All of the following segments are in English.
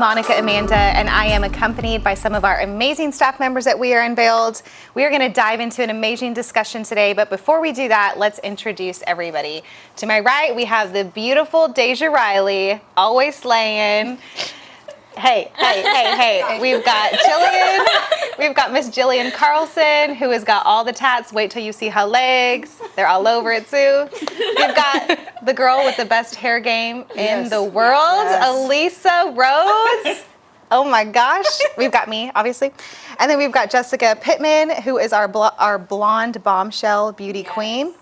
Monica Amanda, and I am accompanied by some of our amazing staff members at We Are Unveiled. We are going to dive into an amazing discussion today, but before we do that, let's introduce everybody. To my right, we have the beautiful Deja Riley, always slaying. Hey. We've got Jillian. We've got Miss Jillian Carlson, who has got all the tats. Wait till you see her legs. They're all over it, too. We've got the girl with the best hair game in the world, Elisa Rhodes. Oh my gosh. We've got me, obviously. And then we've got Jessica Pittman, who is our blonde bombshell beauty queen.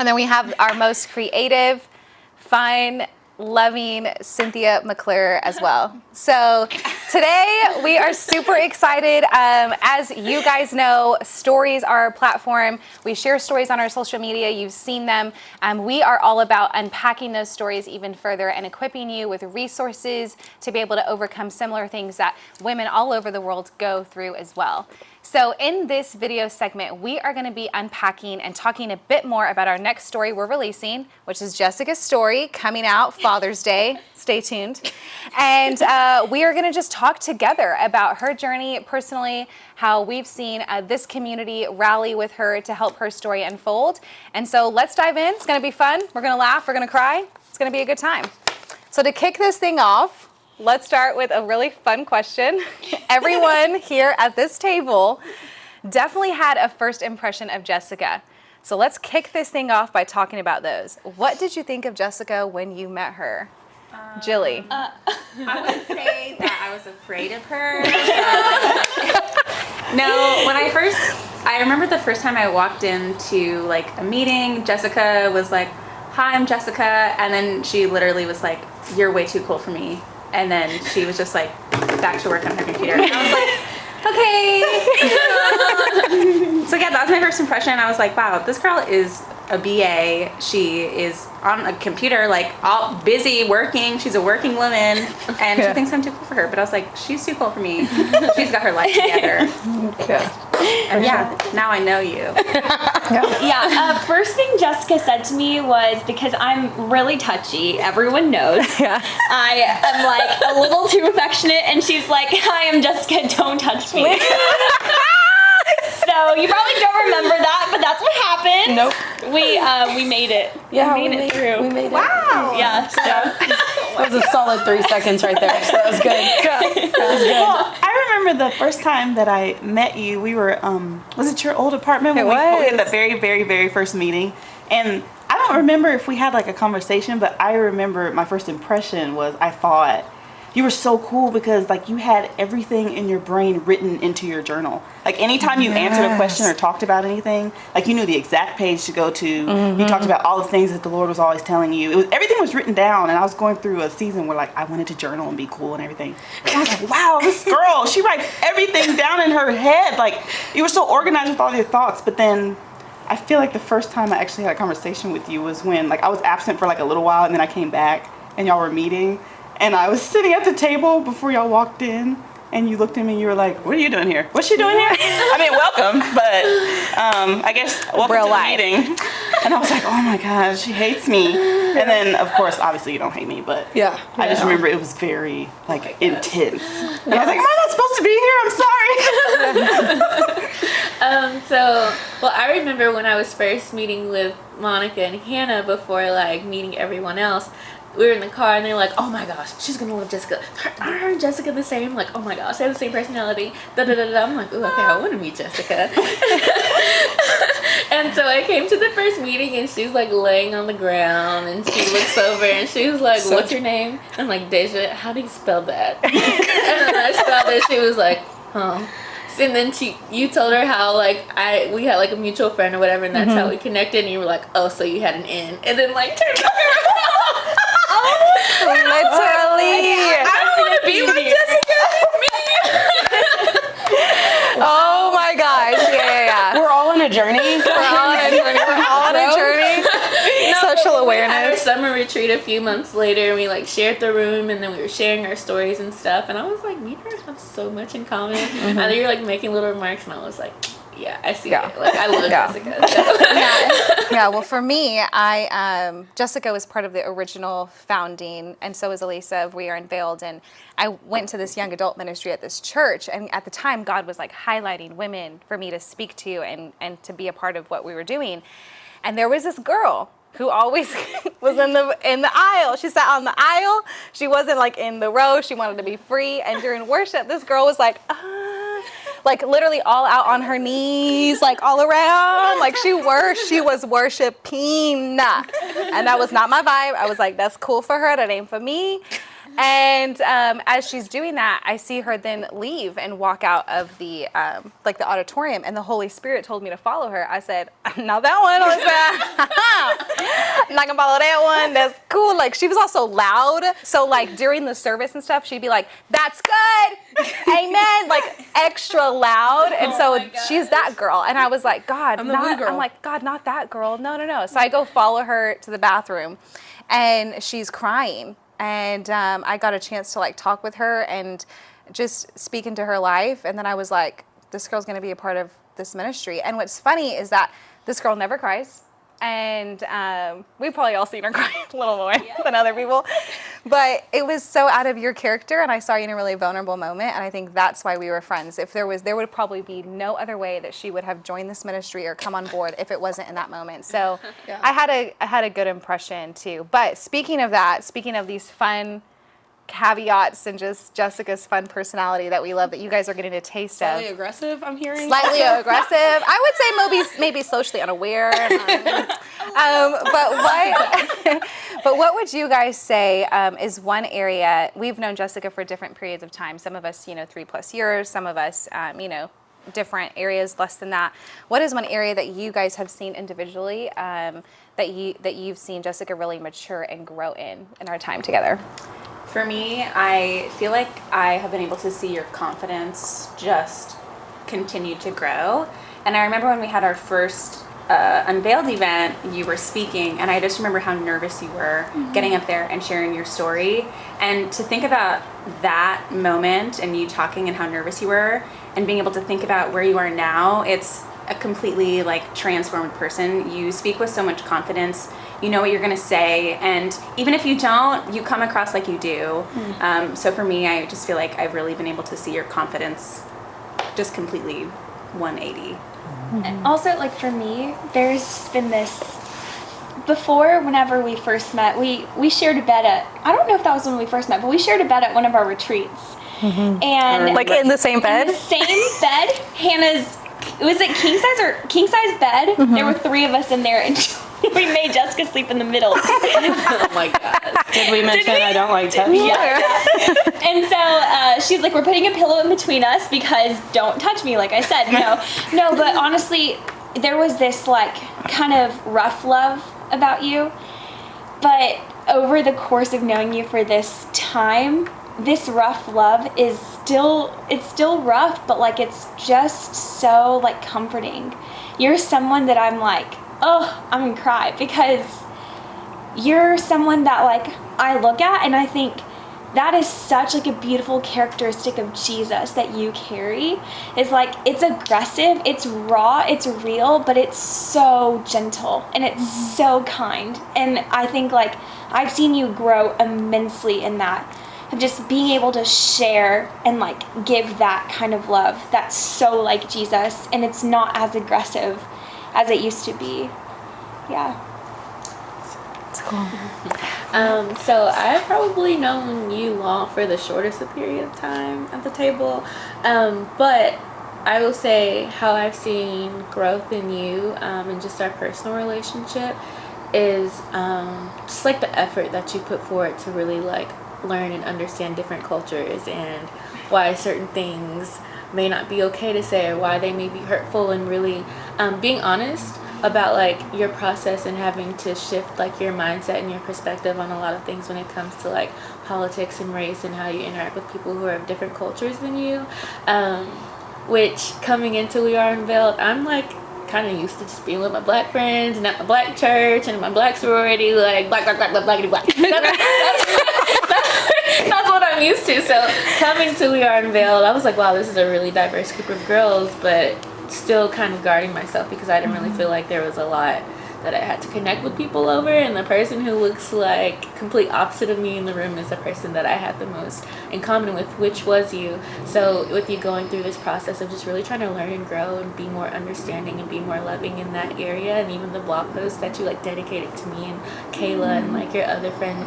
And then we have our most creative, fun, loving Cynthia McClure as well. So today we are super excited. As you guys know, stories are our platform. We share stories on our social media. You've seen them. We are all about unpacking those stories even further and equipping you with resources to be able to overcome similar things that women all over the world go through as well. So in this video segment, we are going to be unpacking and talking a bit more about our next story we're releasing, which is Jessica's story coming out Father's Day. Stay tuned. And we are going to just talk together about her journey personally, how we've seen this community rally with her to help her story unfold. And so let's dive in. It's going to be fun. We're going to laugh. We're going to cry. It's going to be a good time. So to kick this thing off, let's start with a really fun question. Everyone here at this table definitely had a first impression of Jessica. So let's kick this thing off by talking about those. What did you think of Jessica when you met her? Jilly. I would say that I was afraid of her. No, I remember the first time I walked into like a meeting, Jessica was like, "Hi, I'm Jessica," and then she literally was like, "You're way too cool for me." And then she was just like back to work on her computer. And I was like, okay. So yeah, that was my first impression. I was like, wow, this girl is a BA. She is on a computer, like all busy working. She's a working woman, and she thinks I'm too cool for her. But I was like, she's too cool for me. She's got her life together. And yeah, now I know you. First thing Jessica said to me was, because I'm really touchy, everyone knows. I am like a little too affectionate, and she's like, "Hi, I'm Jessica, don't touch me." So you probably don't remember that, but that's what happened. Nope. We made it. Yeah, we made it through. We made it. Wow. Yeah. So that was a solid 3 seconds right there. So that was good. That was good. Well, I remember the first time that I met you. We were, was it your old apartment? It We was. had the very, very, very first meeting. And I don't remember if we had like a conversation, but I remember my first impression was I thought you were so cool because like you had everything in your brain written into your journal. Like anytime you answered a question or talked about anything, like you knew the exact page to go to. You talked about all the things that the Lord was always telling you. Everything was written down, and I was going through a season where like I wanted to journal and be cool and everything. And I was like, wow, this girl, she writes everything down in her head. Like you were so organized with all your thoughts. But then I feel like the first time I actually had a conversation with you was when like I was absent for like a little while, and then I came back and y'all were meeting. And I was sitting at the table before y'all walked in, and you looked at me and you were like, "What are you doing here? What's she doing here?" I mean, welcome, but I guess welcome Real to the life. meeting. And I was like, "Oh my God, she hates me." And then, of course, obviously you don't hate me, but I just remember it was very like intense. And I was like, "Am I not supposed to be here? I'm sorry." I remember when I was first meeting with Monica and Hannah before like meeting everyone else. We were in the car and they're like, "Oh my gosh, she's gonna love Jessica. Are her and Jessica the same?" Like, "Oh my gosh, they have the same personality." Da da da da. I'm like, "Ooh, okay, I want to meet Jessica." And so I came to the first meeting and she's like laying on the ground and she looks over and she was like, "What's your name?" I'm like, "Deja, how do you spell that?" And then I spelled it. She was like, "Huh." And then you told her how like we had like a mutual friend or whatever, and that's how we connected. And you were like, "Oh, so you had an N," and then like turned around. Literally. I don't want to be like Jessica. Oh my gosh. Yeah. We're all on a journey. We're all on a journey. Social At our awareness. summer retreat a few months later, we like shared the room, and then we were sharing our stories and stuff. And I was like, "Me and her have so much in common." And you were like making little remarks, and I was like, Yeah, I see Yeah. it. Like, I love Yeah. Jessica. So. Yeah, well, for me, Jessica was part of the original founding, and so was Elisa of We Are Unveiled. And I went to this young adult ministry at this church, and at the time, God was like highlighting women for me to speak to and to be a part of what we were doing. And there was this girl who always was in the aisle. She sat on the aisle. She wasn't like in the row. She wanted to be free. And during worship, this girl was like literally all out on her knees, like all around. Like she was worshiping. And that was not my vibe. I was like, that's cool for her. That ain't for me. And as she's doing that, I see her then leave and walk out of the the auditorium, and the Holy Spirit told me to follow her. I said, not that one, Elizabeth. I'm not gonna follow that one. That's cool. Like she was also loud. So like during the service and stuff, she'd be like, that's good. Amen. Like extra loud. And so she's that girl. And I was like, God, I'm the blue girl. I'm like, God, not that girl. No. So I go follow her to the bathroom, and she's crying. And I got a chance to like talk with her and just speak into her life. And then I was like, this girl's going to be a part of this ministry. And what's funny is that this girl never cries. And we've probably all seen her cry a little more than other people. But it was so out of your character, and I saw you in a really vulnerable moment, and I think that's why we were friends. If there would probably be no other way that she would have joined this ministry or come on board if it wasn't in that moment. So I had a good impression too. But speaking of these fun caveats and just Jessica's fun personality that we love, that you guys are getting a taste Slightly of. aggressive, I'm hearing. Slightly aggressive. I would say maybe socially unaware. But what would you guys say is one area? We've known Jessica for different periods of time. Some of us, 3+ years. Some of us, different areas, less than that. What is one area that you guys have seen individually that you've seen Jessica really mature and grow in our time together? For me, I feel like I have been able to see your confidence just continue to grow. And I remember when we had our first Unveiled event, you were speaking, and I just remember how nervous you were getting up there and sharing your story. And to think about that moment and you talking and how nervous you were, and being able to think about where you are now, it's a completely transformed person. You speak with so much confidence. You know what you're going to say, and even if you don't, you come across like you do. So for me, I just feel like I've really been able to see your confidence just completely 180. And also, for me, there's been this, before, whenever we first met, we shared a bed I don't know if that was when we first met, but we shared a bed at one of our retreats. And in the same bed? In the same bed, Hannah's, was it king size bed? There were 3 of us in there, and we made Jessica sleep in the middle. Oh my God. Did we mention I don't like touch? Yeah. And so she's like, we're putting a pillow in between us because don't touch me, like I said. No, but honestly, there was this kind of rough love about you. But over the course of knowing you for this time, this rough love is still rough, but it's just so comforting. You're someone that I'm I'm gonna cry, because you're someone that I look at and I think that is such a beautiful characteristic of Jesus that you carry. Is it's aggressive, it's raw, it's real, but it's so gentle and it's so kind. And I think I've seen you grow immensely in that, of just being able to share and give that kind of love that's so like Jesus, and it's not as aggressive as it used to be. Yeah. That's cool. So I've probably known you all for the shortest period of time at the table, but I will say how I've seen growth in you and just our personal relationship is just the effort that you put forward to really learn and understand different cultures and why certain things may not be okay to say, or why they may be hurtful, and really being honest about your process and having to shift your mindset and your perspective on a lot of things when it comes to politics and race and how you interact with people who are of different cultures than you, which coming into We Are Unveiled, I'm kind of used to just being with my black friends and at my black church and my black sorority, black. That's what I'm used to. So coming to We Are Unveiled, I was wow, this is a really diverse group of girls, but still kind of guarding myself because I didn't really feel like there was a lot that I had to connect with people over, and the person who looks like complete opposite of me in the room is the person that I had the most in common with, which was you. So with you going through this process of just really trying to learn and grow and be more understanding and be more loving in that area, and even the blog post that you like dedicated to me and Kayla and like your other friend,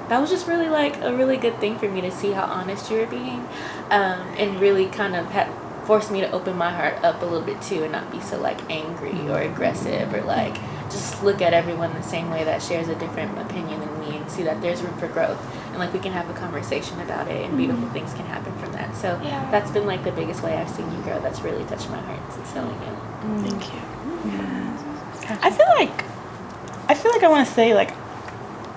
that was just really like a really good thing for me to see how honest you were being, and really kind of had forced me to open my heart up a little bit too, and not be so like angry or aggressive, or like just look at everyone the same way that shares a different opinion than me, and see that there's room for growth, and like we can have a conversation about it, and beautiful things can happen from that. So that's been like the biggest way I've seen you grow. That's really touched my heart since knowing you. Thank you. I feel like I want to say, like,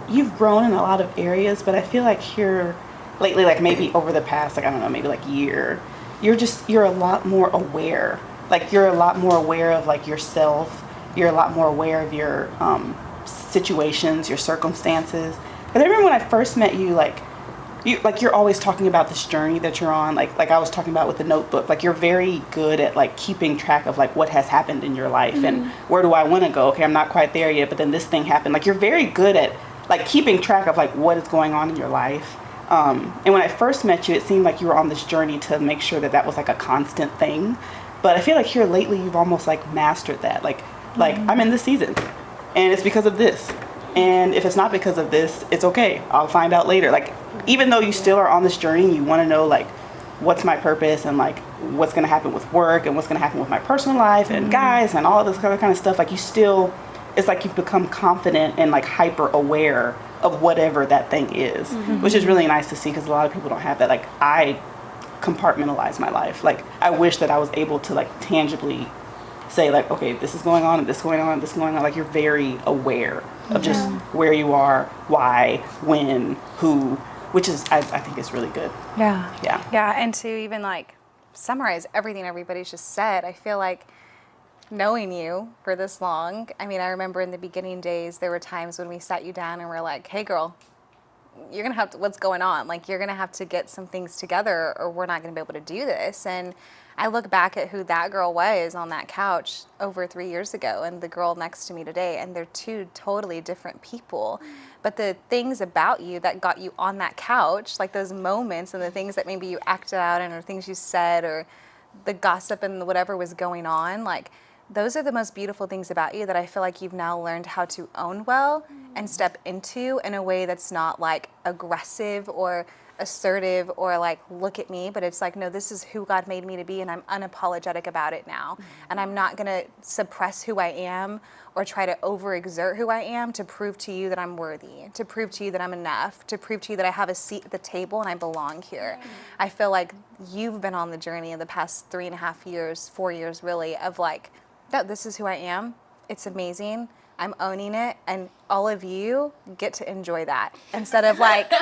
you've grown in a lot of areas, but I feel like here lately, like maybe over the past, like, I don't know, maybe like year, you're a lot more aware. Like, you're a lot more aware of like yourself. You're a lot more aware of your situations, your circumstances. But I remember when I first met you, you're always talking about this journey that you're on. Like I was talking about with the notebook. Like, you're very good at like keeping track of like what has happened in your life and where do I want to go. Okay, I'm not quite there yet, but then this thing happened. Like, you're very good at like keeping track of like what is going on in your life. And when I first met you, it seemed like you were on this journey to make sure that that was like a constant thing. But I feel like here lately, you've almost like mastered that. Like I'm in this season, and it's because of this. And if it's not because of this, it's okay. I'll find out later. Like, even though you still are on this journey, you want to know like what's my purpose and like what's going to happen with work and what's going to happen with my personal life and guys and all of this other kind of stuff. Like, you still, it's like you've become confident and like hyper aware of whatever that thing is, which is really nice to see, because a lot of people don't have that. Like, I compartmentalize my life. Like, I wish that I was able to like tangibly say like, okay, this is going on and this is going on and this is going on. Like, you're very aware of just where you are, why, when, who, which is, I think is really good. Yeah, and to even like summarize everything everybody's just said, I feel like knowing you for this long, I mean, I remember in the beginning days, there were times when we sat you down and we're like, hey girl, you're gonna have to, what's going on? Like, you're gonna have to get some things together or we're not gonna be able to do this. And I look back at who that girl was on that couch over 3 years ago and the girl next to me today, and they're two totally different people. But the things about you that got you on that couch, like those moments and the things that maybe you acted out and or things you said or the gossip and whatever was going on, like, those are the most beautiful things about you that I feel like you've now learned how to own well and step into in a way that's not like aggressive or assertive or like, look at me, but it's like, no, this is who God made me to be, and I'm unapologetic about it now. And I'm not going to suppress who I am or try to overexert who I am to prove to you that I'm worthy, to prove to you that I'm enough, to prove to you that I have a seat at the table and I belong here. I feel like you've been on the journey in the past 3.5 years, 4 years really, of like, no, this is who I am. It's amazing. I'm owning it, and all of you get to enjoy that instead of like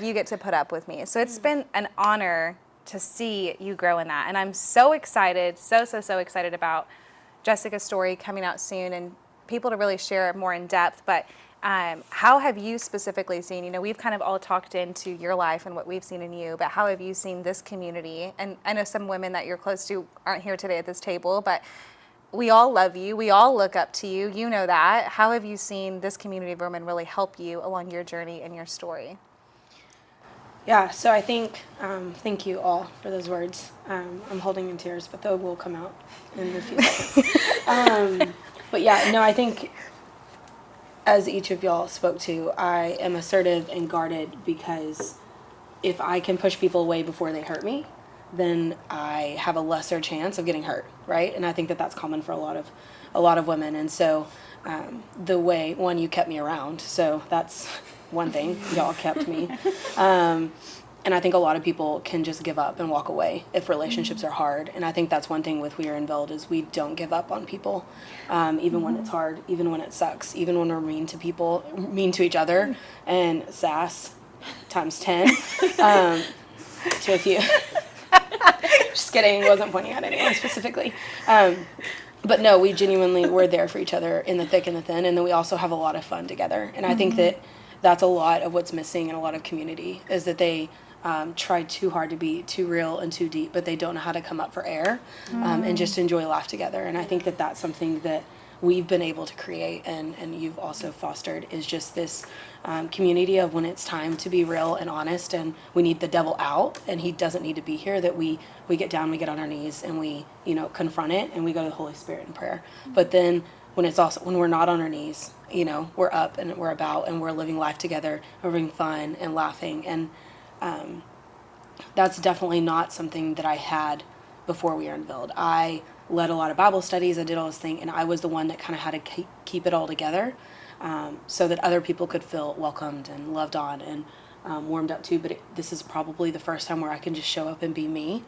you get to put up with me. So it's been an honor to see you grow in that, and I'm so excited, so excited about Jessica's story coming out soon and people to really share it more in depth. But how have you specifically seen? You know, we've kind of all talked into your life and what we've seen in you, but how have you seen this community? And I know some women that you're close to aren't here today at this table, but we all love you. We all look up to you. You know that. How have you seen this community of women really help you along your journey and your story? Yeah, so I think, thank you all for those words. I'm holding in tears, but they will come out in a few seconds. But yeah, no, I think as each of y'all spoke to, I am assertive and guarded because if I can push people away before they hurt me, then I have a lesser chance of getting hurt, right? And I think that that's common for a lot of women. And so the way, one, you kept me around, so that's one thing, y'all kept me. And I think a lot of people can just give up and walk away if relationships are hard. And I think that's one thing with We Are Unveiled is we don't give up on people, even when it's hard, even when it sucks, even when we're mean to people, mean to each other, and sass times 10 to a few. Just kidding, wasn't pointing at anyone specifically. But no, we genuinely were there for each other in the thick and the thin, and then we also have a lot of fun together. And I think that that's a lot of what's missing in a lot of community is that they try too hard to be too real and too deep, but they don't know how to come up for air and just enjoy life together. And I think that that's something that we've been able to create, and you've also fostered, is just this community of when it's time to be real and honest and we need the devil out and he doesn't need to be here, that we get down, we get on our knees, and we, confront it, and we go to the Holy Spirit in prayer. But then when we're not on our knees, we're up and we're about and we're living life together, we're having fun and laughing. And that's definitely not something that I had before we were unveiled. I led a lot of Bible studies, I did all this thing, and I was the one that kind of had to keep it all together so that other people could feel welcomed and loved on and warmed up to. But this is probably the first time where I can just show up and be me.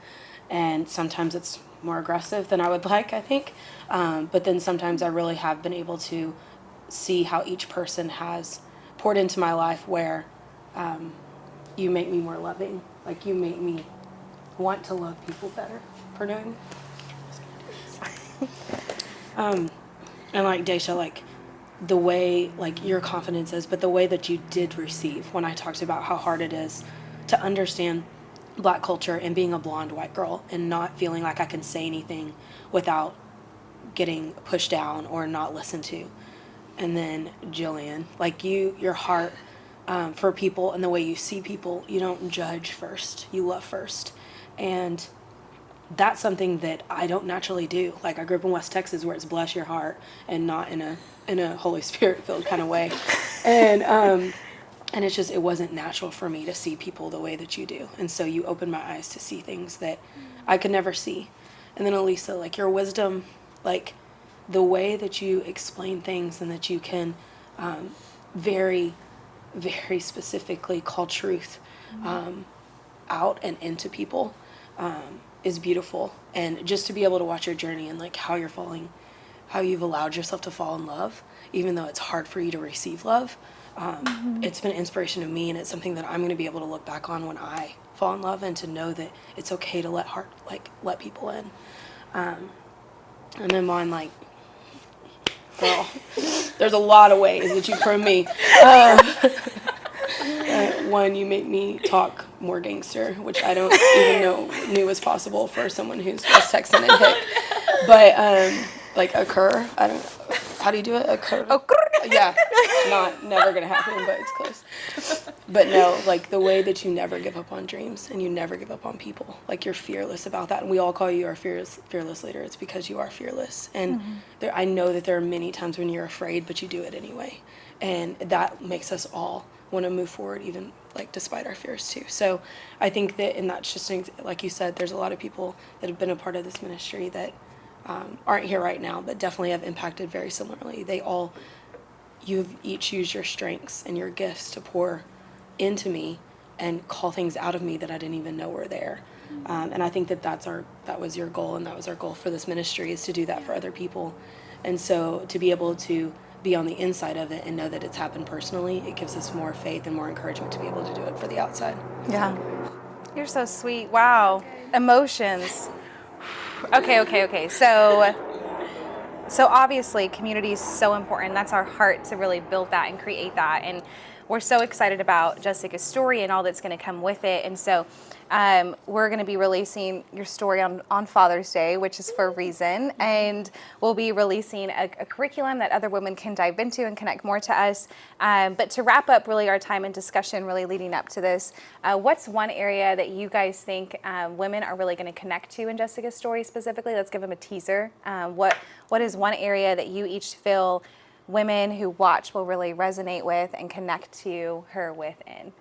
And sometimes it's more aggressive than I would like, I think. But then sometimes I really have been able to see how each person has poured into my life, where you make me more loving. Like, you make me want to love people better for doing and like Daisha, like the way, like, your confidence is, but the way that you did receive when I talked about how hard it is to understand Black culture and being a blonde white girl and not feeling like I can say anything without getting pushed down or not listened to. And then Jillian, like your heart for people and the way you see people, you don't judge first, you love first. And that's something that I don't naturally do. Like, I grew up in West Texas where it's bless your heart and not in a Holy Spirit filled kind of way. And it's just, it wasn't natural for me to see people the way that you do. And so you opened my eyes to see things that I could never see. And then Elisa, like, your wisdom, like the way that you explain things and that you can very, very specifically call truth out and into people is beautiful. And just to be able to watch your journey and like how you've allowed yourself to fall in love, even though it's hard for you to receive love, it's been an inspiration to me, and it's something that I'm going to be able to look back on when I fall in love, and to know that it's okay to let people in. And then mine, like, girl, there's a lot of ways that you prune me. One, you make me talk more gangster, which I don't even knew was possible for someone who's West Texan and hick. But like occur, I don't know. How do you do it? Occur. Yeah, never gonna happen, but it's close. But no, like the way that you never give up on dreams and you never give up on people, like you're fearless about that. And we all call you our fearless leader. It's because you are fearless. And I know that there are many times when you're afraid, but you do it anyway. And that makes us all want to move forward, even like despite our fears too. So I think that, and that's just like you said, there's a lot of people that have been a part of this ministry that aren't here right now, but definitely have impacted very similarly. You've each used your strengths and your gifts to pour into me and call things out of me that I didn't even know were there. And I think that was your goal, and that was our goal for this ministry, is to do that for other people. And so to be able to be on the inside of it and know that it's happened personally, it gives us more faith and more encouragement to be able to do it for the outside. Yeah. You're so sweet. Wow. Emotions. Okay. So obviously community is so important. That's our heart, to really build that and create that. And we're so excited about Jessica's story and all that's going to come with it. And so we're going to be releasing your story on Father's Day, which is for a reason. And we'll be releasing a curriculum that other women can dive into and connect more to us. But to wrap up really our time in discussion really leading up to this, what's one area that you guys think women are really going to connect to in Jessica's story specifically? Let's give them a teaser. What is one area that you each feel women who watch will really resonate with and connect to her within?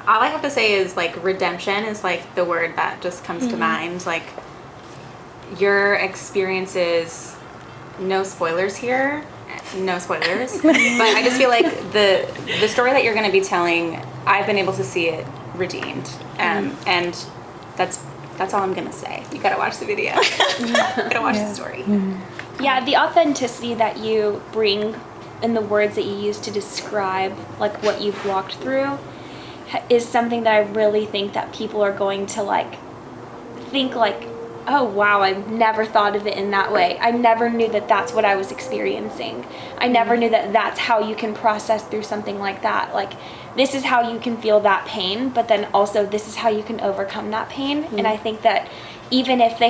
All I have to say is, like, redemption is like the word that just comes to mind. Like, your experiences, no spoilers here, no spoilers, but I just feel like the story that you're going to be telling, I've been able to see it redeemed, and that's all I'm going to say. You got to watch the video. You got to watch the story. Yeah, the authenticity that you bring and the words that you use to describe like what you've walked through is something that I really think that people are going to think oh wow, I've never thought of it in that way. I never knew that that's what I was experiencing. I never knew that that's how you can process through something like that. Like, this is how you can feel that pain, but then also this is how you can overcome that pain. And I think that even if they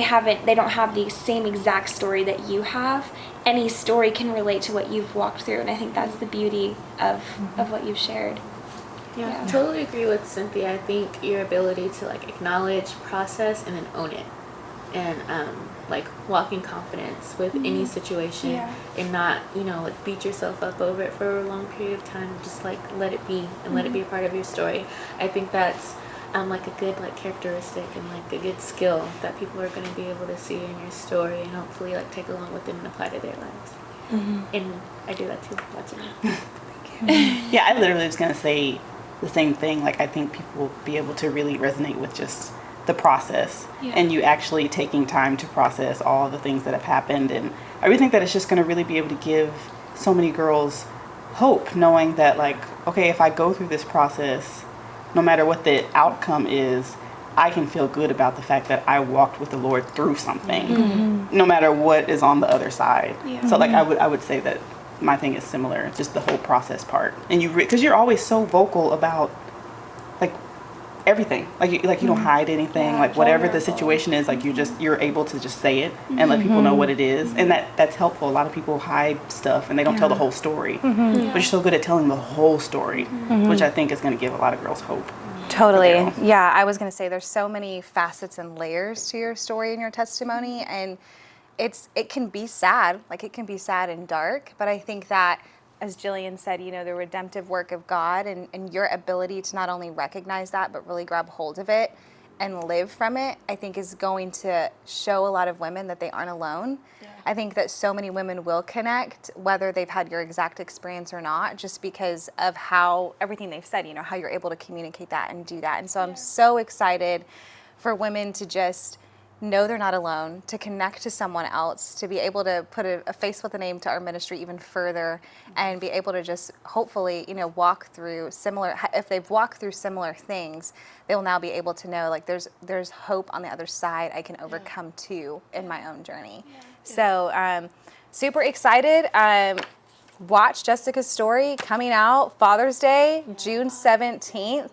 don't have the same exact story that you have, any story can relate to what you've walked through. And I think that's the beauty of what you've shared. Yeah, I totally agree with Cynthia. I think your ability to like acknowledge, process, and then own it, and like walk in confidence with any situation, and not like beat yourself up over it for a long period of time. Just like let it be and let it be a part of your story. I think that's like a good like characteristic and like a good skill that people are going to be able to see in your story and hopefully like take along with them and apply to their lives. And I do that too, watching it. Yeah, I literally was going to say the same thing. Like, I think people will be able to really resonate with just the process and you actually taking time to process all the things that have happened. And I really think that it's just going to really be able to give so many girls hope, knowing that like, okay, if I go through this process, no matter what the outcome is, I can feel good about the fact that I walked with the Lord through something, no matter what is on the other side. So like, I would say that my thing is similar, just the whole process part. And because you're always so vocal about like everything, like you don't hide anything, like whatever the situation is, like you're able to just say it and let people know what it is, and that's helpful. A lot of people hide stuff and they don't tell the whole story, but you're so good at telling the whole story, which I think is going to give a lot of girls hope. Totally. Yeah, I was going to say there's so many facets and layers to your story and your testimony, and it can be sad, like it can be sad and dark, but I think that, as Jillian said, the redemptive work of God and your ability to not only recognize that, but really grab hold of it and live from it, I think is going to show a lot of women that they aren't alone. I think that so many women will connect, whether they've had your exact experience or not, just because of how everything they've said, how you're able to communicate that and do that. And so I'm so excited for women to just know they're not alone, to connect to someone else, to be able to put a face with a name to our ministry even further, and be able to just hopefully, walk through if they've walked through similar things, they'll now be able to know like there's hope on the other side I can overcome too in my own journey. So super excited. Watch Jessica's story coming out Father's Day, June 17th.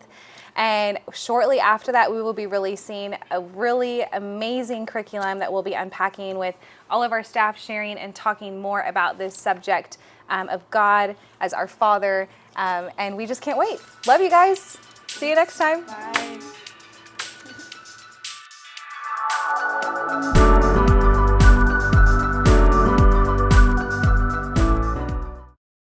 And shortly after that, we will be releasing a really amazing curriculum that we'll be unpacking with all of our staff, sharing and talking more about this subject of God as our Father. And we just can't wait. Love you guys. See you next time. Bye.